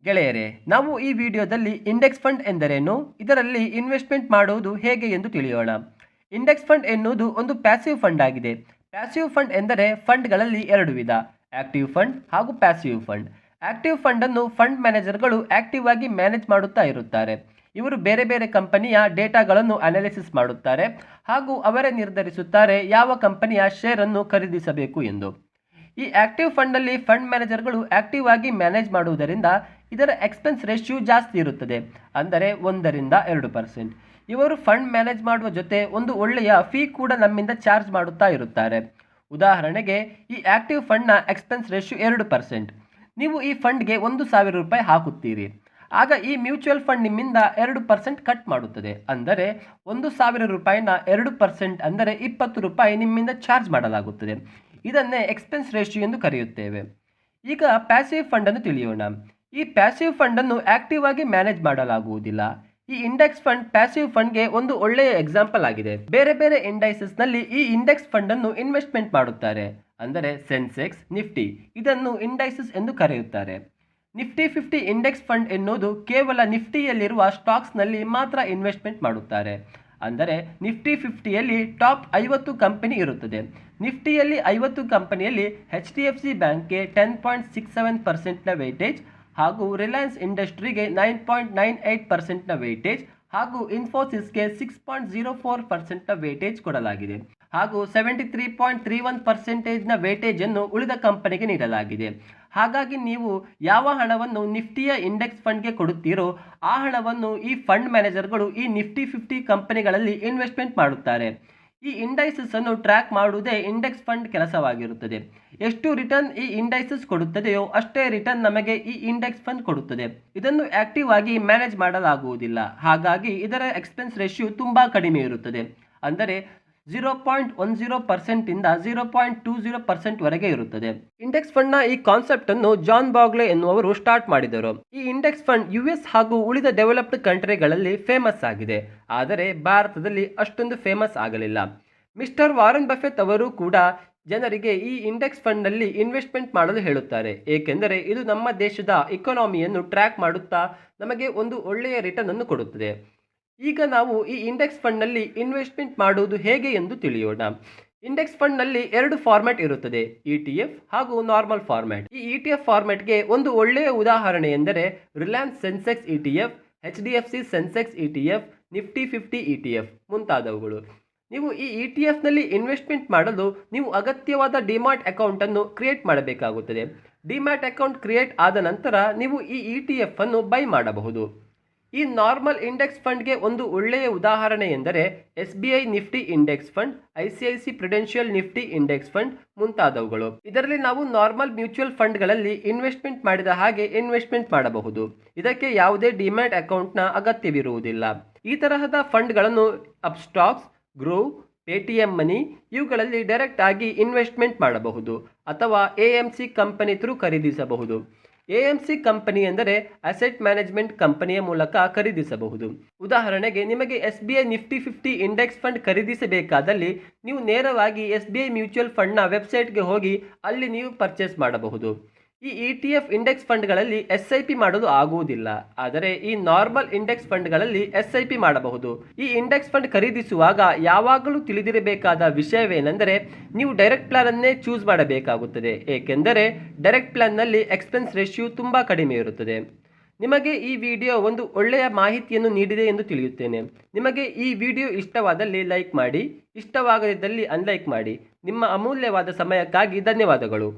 ಗೆಳೆಯರೇ, ನಾವು ಈ ವಿಡಿಯೋದಲ್ಲಿ ಇಂಡೆಕ್ಸ್ ಫಂಡ್ ಎಂದರೇನು, ಇದರಲ್ಲಿ ಇನ್ವೆಸ್ಟ್ಮೆಂಟ್ ಮಾಡುವುದು ಹೇಗೆ ಎಂದು ತಿಳಿಯೋಣ. ಇಂಡೆಕ್ಸ್ ಫಂಡ್ ಎನ್ನುವುದು ಒಂದು ಪ್ಯಾಸಿವ್ ಫಂಡ್ ಆಗಿದೆ. ಪ್ಯಾಸಿವ್ ಫಂಡ್ ಎಂದರೆ ಫಂಡ್ಗಳಲ್ಲಿ ಎರಡು ವಿಧ, ಆಕ್ಟಿವ್ ಫಂಡ್ ಹಾಗೂ ಪ್ಯಾಸಿವ್ ಫಂಡ್. ಆಕ್ಟಿವ್ ಫಂಡನ್ನು ಫಂಡ್ ಮ್ಯಾನೇಜರ್ಗಳು ಆಕ್ಟಿವ್ ಆಗಿ ಮ್ಯಾನೇಜ್ ಮಾಡುತ್ತಾ ಇರುತ್ತಾರೆ. ಇವರು ಬೇರೆ ಬೇರೆ ಕಂಪನಿಯ ಡೇಟಾಗಳನ್ನು ಅನಾಲಿಸಿಸ್ ಮಾಡುತ್ತಾರೆ ಹಾಗೂ ಅವರೇ ನಿರ್ಧರಿಸುತ್ತಾರೆ ಯಾವ ಕಂಪನಿಯ ಶೇರನ್ನು ಖರೀದಿಸಬೇಕು ಎಂದು. ಈ ಆಕ್ಟಿವ್ ಫಂಡ್ನಲ್ಲಿ ಫಂಡ್ ಮ್ಯಾನೇಜರ್ಗಳು ಆಕ್ಟಿವ್ ಆಗಿ ಮ್ಯಾನೇಜ್ ಮಾಡುವುದರಿಂದ ಇದರ ಎಕ್ಸ್ಪೆನ್ಸ್ ರೇಷ್ಯೂ ಜಾಸ್ತಿ ಇರುತ್ತದೆ, ಅಂದರೆ 1-2%. ಇವರು ಫಂಡ್ ಮ್ಯಾನೇಜ್ ಮಾಡುವ ಜೊತೆ ಒಂದು ಒಳ್ಳೆಯ ಫೀ ಕೂಡ ನಮ್ಮಿಂದ ಚಾರ್ಜ್ ಮಾಡುತ್ತಾ ಇರುತ್ತಾರೆ. ಉದಾಹರಣೆಗೆ ಈ ಆಕ್ಟಿವ್ ಫಂಡ್ನ ಎಕ್ಸ್ಪೆನ್ಸ್ ರೇಷ್ಯೂ 2%. ನೀವು ಈ ಫಂಡ್ಗೆ ₹1,000 ಹಾಕುತ್ತೀರಿ. ಆಗ ಈ ಮ್ಯೂಚುವಲ್ ಫಂಡ್ ನಿಮ್ಮಿಂದ 2% ಕಟ್ ಮಾಡುತ್ತದೆ, ಅಂದರೆ ₹1,000ನ 2% ಅಂದರೆ ₹20 ನಿಮ್ಮಿಂದ ಚಾರ್ಜ್ ಮಾಡಲಾಗುತ್ತದೆ. ಇದನ್ನೇ ಎಕ್ಸ್ಪೆನ್ಸ್ ರೇಷ್ಯೂ ಎಂದು ಕರೆಯುತ್ತೇವೆ. ಈಗ ಪ್ಯಾಸಿವ್ ಫಂಡನ್ನು ತಿಳಿಯೋಣ. ಈ ಪ್ಯಾಸಿವ್ ಫಂಡನ್ನು ಆಕ್ಟಿವ್ ಆಗಿ ಮ್ಯಾನೇಜ್ ಮಾಡಲಾಗುವುದಿಲ್ಲ. ಈ ಇಂಡೆಕ್ಸ್ ಫಂಡ್ ಪ್ಯಾಸಿವ್ ಫಂಡ್ಗೆ ಒಂದು ಒಳ್ಳೆಯ ಎಕ್ಸಾಂಪಲ್ ಆಗಿದೆ. ಬೇರೆ ಬೇರೆ ಇಂಡೈಸಸ್ನಲ್ಲಿ ಈ ಇಂಡೆಕ್ಸ್ ಫಂಡನ್ನು ಇನ್ವೆಸ್ಟ್ಮೆಂಟ್ ಮಾಡುತ್ತಾರೆ, ಅಂದರೆ ಸೆನ್ಸೆಕ್ಸ್, ನಿಫ್ಟಿ ಇದನ್ನು ಇಂಡೈಸಸ್ ಎಂದು ಕರೆಯುತ್ತಾರೆ. ನಿಫ್ಟಿ 50 ಇಂಡೆಕ್ಸ್ ಫಂಡ್ ಎನ್ನುವುದು ಕೇವಲ ನಿಫ್ಟಿಯಲ್ಲಿರುವ ಸ್ಟಾಕ್ಸ್ನಲ್ಲಿ ಮಾತ್ರ ಇನ್ವೆಸ್ಟ್ಮೆಂಟ್ ಮಾಡುತ್ತಾರೆ. ಅಂದರೆ ನಿಫ್ಟಿ 50ಯಲ್ಲಿ ಟಾಪ್ 50 ಕಂಪನಿ ಇರುತ್ತದೆ. ನಿಫ್ಟಿಯಲ್ಲಿ 50 ಕಂಪನಿಯಲ್ಲಿ HDFC ಬ್ಯಾಂಕ್ಗೆ 10.67%ನ ವೆಯ್ಟೇಜ್ ಹಾಗೂ ರಿಲಯನ್ಸ್ ಇಂಡಸ್ಟ್ರಿಗೆ 9.98%ನ ವೆಯ್ಟೇಜ್ ಹಾಗೂ ಇನ್ಫೋಸಿಸ್ಗೆ 6.04%ನ ವೆಯ್ಟೇಜ್ ಕೊಡಲಾಗಿದೆ ಹಾಗೂ 73.31%ನ ವೆಯ್ಟೇಜನ್ನು ಉಳಿದ ಕಂಪನಿಗೆ ನೀಡಲಾಗಿದೆ. ಹಾಗಾಗಿ ನೀವು ಯಾವ ಹಣವನ್ನು ನಿಫ್ಟಿಯ ಇಂಡೆಕ್ಸ್ ಫಂಡ್ಗೆ ಕೊಡುತ್ತೀರೋ ಆ ಹಣವನ್ನು ಈ ಫಂಡ್ ಮ್ಯಾನೇಜರ್ಗಳು ಈ ನಿಫ್ಟಿ 50 ಕಂಪನಿಗಳಲ್ಲಿ ಇನ್ವೆಸ್ಟ್ಮೆಂಟ್ ಮಾಡುತ್ತಾರೆ. ಈ ಇಂಡೈಸಸ್ ಅನ್ನು ಟ್ರ್ಯಾಕ್ ಮಾಡುವುದೇ ಇಂಡೆಕ್ಸ್ ಫಂಡ್ ಕೆಲಸವಾಗಿರುತ್ತದೆ. ಎಷ್ಟು ರಿಟರ್ನ್ ಈ ಇಂಡೈಸಸ್ ಕೊಡುತ್ತದೆಯೋ ಅಷ್ಟೇ ರಿಟರ್ನ್ ನಮಗೆ ಈ ಇಂಡೆಕ್ಸ್ ಫಂಡ್ ಕೊಡುತ್ತದೆ. ಇದನ್ನು ಆಕ್ಟಿವ್ ಆಗಿ ಮ್ಯಾನೇಜ್ ಮಾಡಲಾಗುವುದಿಲ್ಲ. ಹಾಗಾಗಿ ಇದರ ಎಕ್ಸ್ಪೆನ್ಸ್ ರೇಷ್ಯೂ ತುಂಬಾ ಕಡಿಮೆ ಇರುತ್ತದೆ, ಅಂದರೆ 0.10% ಇಂದ 0.20% ವರೆಗೆ ಇರುತ್ತದೆ. ಇಂಡೆಕ್ಸ್ ಫಂಡ್ನ ಈ ಕಾನ್ಸೆಪ್ಟ್ ಅನ್ನು ಜಾನ್ ಬಾಗ್ಲೆ ಎನ್ನುವರು ಸ್ಟಾರ್ಟ್ ಮಾಡಿದರು. ಈ ಇಂಡೆಕ್ಸ್ ಫಂಡ್ US ಹಾಗೂ ಉಳಿದ ಡೆವಲಪ್ಡ್ ಕಂಟ್ರಿಗಳಲ್ಲಿ ಫೇಮಸ್ ಆಗಿದೆ, ಆದರೆ ಭಾರತದಲ್ಲಿ ಅಷ್ಟೊಂದು ಫೇಮಸ್ ಆಗಲಿಲ್ಲ. ಮಿಸ್ಟರ್ ವಾರನ್ ಬಫೆಟ್ ಅವರು ಕೂಡ ಜನರಿಗೆ ಈ ಇಂಡೆಕ್ಸ್ ಫಂಡ್ನಲ್ಲಿ ಇನ್ವೆಸ್ಟ್ಮೆಂಟ್ ಮಾಡಲು ಹೇಳುತ್ತಾರೆ, ಏಕೆಂದರೆ ಇದು ನಮ್ಮ ದೇಶದ ಇಕಾನಮಿಯನ್ನು ಟ್ರ್ಯಾಕ್ ಮಾಡುತ್ತಾ ನಮಗೆ ಒಂದು ಒಳ್ಳೆಯ ರಿಟರ್ನ್ ಅನ್ನು ಕೊಡುತ್ತದೆ. ಈಗ ನಾವು ಈ ಇಂಡೆಕ್ಸ್ ಫಂಡ್ನಲ್ಲಿ ಇನ್ವೆಸ್ಟ್ಮೆಂಟ್ ಮಾಡುವುದು ಹೇಗೆ ಎಂದು ತಿಳಿಯೋಣ. ಇಂಡೆಕ್ಸ್ ಫಂಡ್ನಲ್ಲಿ 2 ಫಾರ್ಮ್ಯಾಟ್ ಇರುತ್ತದೆ, ETF ಹಾಗೂ ನಾರ್ಮಲ್ ಫಾರ್ಮ್ಯಾಟ್. ಈ ETF ಫಾರ್ಮ್ಯಾಟ್ಗೆ ಒಂದು ಒಳ್ಳೆಯ ಉದಾಹರಣೆ ಎಂದರೆ Reliance Sensex ETF, HDFC Sensex ETF, Nifty 50 ETF ಮುಂತಾದವುಗಳು. ನೀವು ಈ ETFನಲ್ಲಿ ಇನ್ವೆಸ್ಟ್ಮೆಂಟ್ ಮಾಡಲು ನೀವು ಅಗತ್ಯವಾದ ಡಿಮ್ಯಾಟ್ ಅಕೌಂಟನ್ನು ಕ್ರಿಯೇಟ್ ಮಾಡಬೇಕಾಗುತ್ತದೆ. ಡಿಮ್ಯಾಟ್ ಅಕೌಂಟ್ ಕ್ರಿಯೇಟ್ ಆದ ನಂತರ ನೀವು ಈ ETF ಅನ್ನು ಬೈ ಮಾಡಬಹುದು. ಈ ನಾರ್ಮಲ್ ಇಂಡೆಕ್ಸ್ ಫಂಡ್ಗೆ ಒಂದು ಒಳ್ಳೆಯ ಉದಾಹರಣೆ ಎಂದರೆ SBI Nifty index fund, ICIC Prudential Nifty index fund ಮುಂತಾದವುಗಳು. ಇದರಲ್ಲಿ ನಾವು ನಾರ್ಮಲ್ ಮ್ಯೂಚುವಲ್ ಫಂಡ್ಗಳಲ್ಲಿ ಇನ್ವೆಸ್ಟ್ಮೆಂಟ್ ಮಾಡಿದ ಹಾಗೆ ಇನ್ವೆಸ್ಟ್ಮೆಂಟ್ ಮಾಡಬಹುದು. ಇದಕ್ಕೆ ಯಾವುದೇ ಡಿಮ್ಯಾಟ್ ಅಕೌಂಟ್ನ ಅಗತ್ಯವಿರುವುದಿಲ್ಲ. ಈ ತರಹದ ಫಂಡ್ಗಳನ್ನು ಅಪ್ಸ್ಟಾಕ್ಸ್, ಗ್ರೋ, ಪೇಟಿಎಂ ಮನಿ ಇವುಗಳಲ್ಲಿ ಡೈರೆಕ್ಟ್ ಆಗಿ ಇನ್ವೆಸ್ಟ್ಮೆಂಟ್ ಮಾಡಬಹುದು ಅಥವಾ AMC ಕಂಪನಿ ಥ್ರೂ ಖರೀದಿಸಬಹುದು. AMC ಕಂಪನಿ ಎಂದರೆ ಅಸೆಟ್ ಮ್ಯಾನೇಜ್ಮೆಂಟ್ ಕಂಪನಿಯ ಮೂಲಕ ಖರೀದಿಸಬಹುದು. ಉದಾಹರಣೆಗೆ ನಿಮಗೆ SBI ನಿಫ್ಟಿ 50 ಇಂಡೆಕ್ಸ್ ಫಂಡ್ ಖರೀದಿಸಬೇಕಾದಲ್ಲಿ ನೀವು ನೇರವಾಗಿ SBI ಮ್ಯೂಚುವಲ್ ಫಂಡ್ನ ವೆಬ್ಸೈಟ್ಗೆ ಹೋಗಿ ಅಲ್ಲಿ ನೀವು ಪರ್ಚೇಸ್ ಮಾಡಬಹುದು. ಈ ETF ಇಂಡೆಕ್ಸ್ ಫಂಡ್ಗಳಲ್ಲಿ SIP ಮಾಡಲು ಆಗುವುದಿಲ್ಲ, ಆದರೆ ಈ ನಾರ್ಮಲ್ ಇಂಡೆಕ್ಸ್ ಫಂಡ್ಗಳಲ್ಲಿ SIP ಮಾಡಬಹುದು. ಈ ಇಂಡೆಕ್ಸ್ ಫಂಡ್ ಖರೀದಿಸುವಾಗ ಯಾವಾಗಲೂ ತಿಳಿದಿರಬೇಕಾದ ವಿಷಯವೇನೆಂದರೆ ನೀವು ಡೈರೆಕ್ಟ್ ಪ್ಲಾನ್ ಅನ್ನೇ ಚೂಸ್ ಮಾಡಬೇಕಾಗುತ್ತದೆ, ಏಕೆಂದರೆ ಡೈರೆಕ್ಟ್ ಪ್ಲಾನ್ನಲ್ಲಿ ಎಕ್ಸ್ಪೆನ್ಸ್ ರೇಷ್ಯೂ ತುಂಬ ಕಡಿಮೆ ಇರುತ್ತದೆ. ನಿಮಗೆ ಈ ವಿಡಿಯೋ ಒಂದು ಒಳ್ಳೆಯ ಮಾಹಿತಿಯನ್ನು ನೀಡಿದೆ ಎಂದು ತಿಳಿಯುತ್ತೇನೆ. ನಿಮಗೆ ಈ ವಿಡಿಯೋ ಇಷ್ಟವಾದಲ್ಲಿ ಲೈಕ್ ಮಾಡಿ, ಇಷ್ಟವಾಗದಿದ್ದಲ್ಲಿ ಅನ್ಲೈಕ್ ಮಾಡಿ. ನಿಮ್ಮ ಅಮೂಲ್ಯವಾದ ಸಮಯಕ್ಕಾಗಿ ಧನ್ಯವಾದಗಳು.